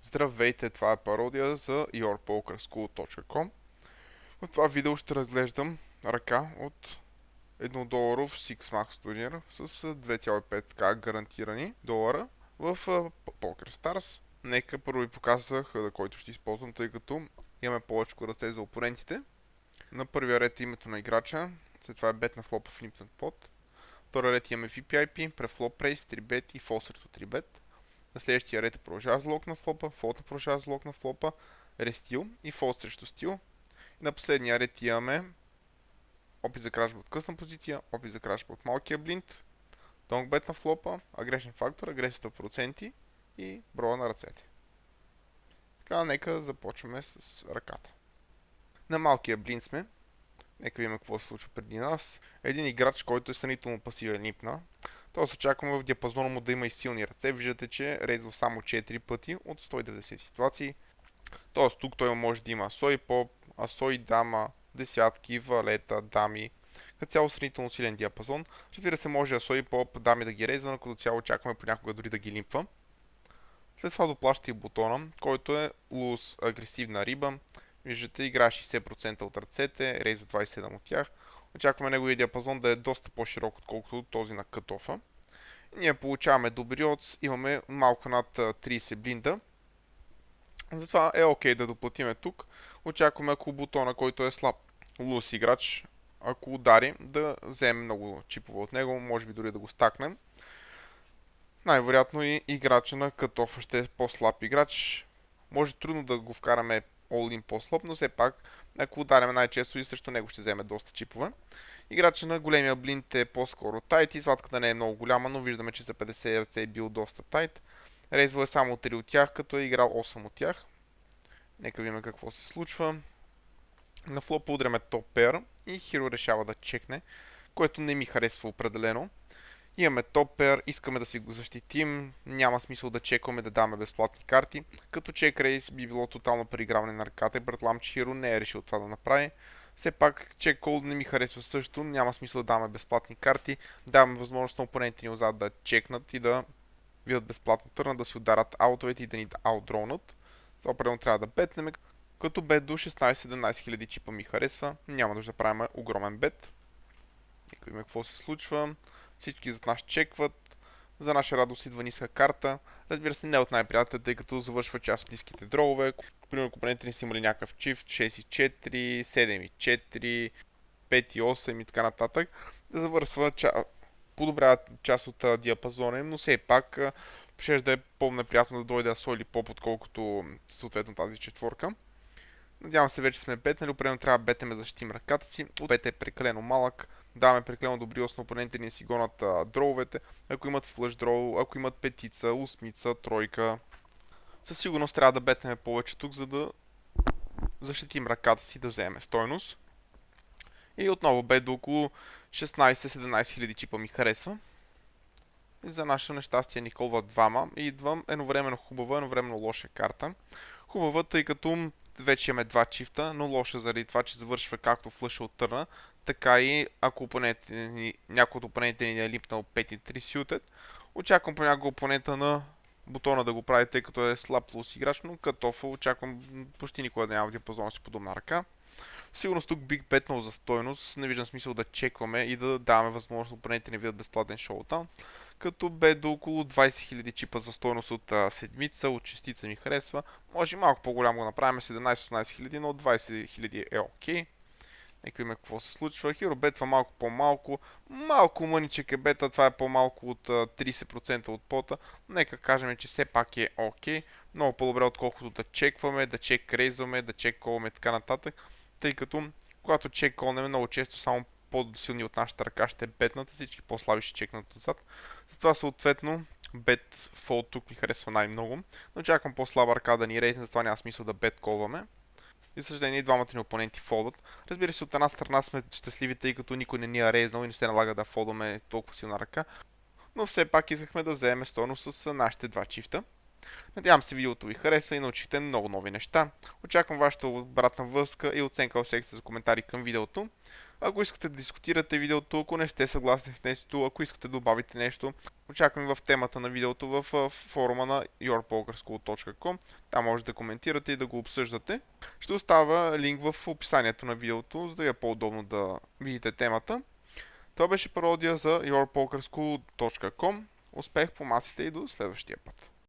Здравейте, това е пародия за yourpokerschool.com. В това видео ще разглеждам ръка от 1 доларов Six Max турнир с 2,5к гарантирани долара в PokerStars. Нека първо ви показах който ще използвам, тъй като имаме повече ръце за опонентите. На първия ред е името на играча, след това е бет на флопа в Limited Pot. Втория ред имаме VPIP, префлоп рейс, 3bet и фол срещу 3bet. На следващия ред продължава залог на флопа, фолд продължава залог на флопа, рестил и фолд срещу стил. И на последния ред имаме опит за кражба от късна позиция, опит за кражба от малкия блинд, донгбет на флопа, агресен фактор, агресията в проценти и броя на ръцете. Така, нека започваме с ръката. На малкия блинд сме. Нека видим какво се случва преди нас. Един играч, който е съмнително пасивен липна. Тоест очакваме в диапазона му да има и силни ръце. Виждате, че рейзва само 4 пъти от 190 ситуации. Тоест тук той може да има асой поп, асой дама, десятки, валета, дами. Като цяло сравнително силен диапазон. Разбира се, може асой поп, дами да ги рейзва, но като цяло очакваме понякога дори да ги лимпва. След това доплаща и бутона, който е луз агресивна риба. Виждате, играе 60% от ръцете, рейза 27 от тях. Очакваме неговия диапазон да е доста по-широк, отколкото този на катофа. Ние получаваме добри отс, имаме малко над 30 блинда. Затова е окей да доплатиме тук. Очакваме, ако бутона, който е слаб лус играч, ако удари, да вземе много чипове от него, може би дори да го стакнем. Най-вероятно и играча на катофа ще е по-слаб играч. Може трудно да го вкараме all-in по-слаб, но все пак, ако ударяме най-често и срещу него ще вземе доста чипове. Играча на големия блинд е по-скоро тайт, извадката не е много голяма, но виждаме, че за 50 ръце е бил доста тайт. Рейзвал е само 3 от тях, като е играл 8 от тях. Нека видим какво се случва. На флопа удряме топ пер и хиро решава да чекне, което не ми харесва определено. Имаме топ пер, искаме да си го защитим, няма смисъл да чекваме да даваме безплатни карти. Като чек рейс би било тотално преиграване на ръката и предполагам, че хиро не е решил това да направи. Все пак чек кол не ми харесва също, няма смисъл да даваме безплатни карти. Даваме възможност на опонентите ни отзад да чекнат и да видят безплатно търна, да си ударят аутовете и да ни аутдронат. Това определено трябва да бетнем. Като бет до 16-17 хиляди чипа ми харесва, няма нужда да правим огромен бет. Нека видим какво се случва. Всички зад нас чекват. За наша радост идва ниска карта. Разбира се, не от най-приятелите, тъй като завършва част от ниските дрове. Примерно компонентите ни са имали някакъв чифт 6,4, 7,4, 5,8 и така нататък. Да завършва подобряват част от диапазона им, но все пак ще да е по-неприятно да дойде асо или поп, отколкото съответно тази четворка. Надявам се вече сме бетнали, определено трябва да бетеме да защитим ръката си. Бет е прекалено малък, даваме прекалено добри основни опоненти, ни си гонят дроувете. Ако имат флъш дроу, ако имат петица, осмица, тройка. Със сигурност трябва да бетнем повече тук, за да защитим ръката си да вземем стойност. И отново бет до около 16-17 хиляди чипа ми харесва. И за наше нещастие Николва двама и идвам едновременно хубава, едновременно лоша карта. Хубава, тъй като вече имаме два чифта, но лоша заради това, че завършва както флъша от търна, така и ако някой от опонентите ни е липнал 5-3 сютед. Очаквам понякога опонента на бутона да го прави, тъй като е слаб лус играч, но катофа очаквам почти никога да няма диапазон с подобна ръка. Сигурно тук бих бетнал за стойност, не виждам смисъл да чекваме и да даваме възможност опонентите ни видят безплатен шоутаун. Като бет до около 20 000 чипа за стойност от седмица, от частица ми харесва. Може и малко по-голямо го направим, 17-18 хиляди, но 20 000 е окей. Нека видим какво се случва. Хиро бетва малко по-малко. Малко мъничък е бета, това е по-малко от 30% от пота. Нека кажем, че все пак е окей. Много по-добре отколкото да чекваме, да чек рейзваме, да чек колваме и така нататък. Тъй като когато чек колнем много често само по-силни от нашата ръка ще бетнат, всички по-слаби ще чекнат отзад. Затова съответно бет фолд тук ми харесва най-много. Но чакам по-слаба ръка да ни рейзне, затова няма смисъл да бет колваме. И съжаление, двамата ни опоненти фолдат. Разбира се, от една страна сме щастливи, тъй като никой не ни е рейзнал и не се налага да фолдаме толкова силна ръка. Но все пак искахме да вземем стойност с нашите два чифта. Надявам се видеото ви хареса и научихте много нови неща. Очаквам вашата обратна връзка и оценка в секцията за коментари към видеото. Ако искате да дискутирате видеото, ако не сте съгласни с нещо, ако искате да добавите нещо, очаквам в темата на видеото в форума на yourpokerschool.com. Там може да коментирате и да го обсъждате. Ще оставя линк в описанието на видеото, за да е по-удобно да видите темата. Това беше пародия за yourpokerschool.com. Успех по масите и до следващия път!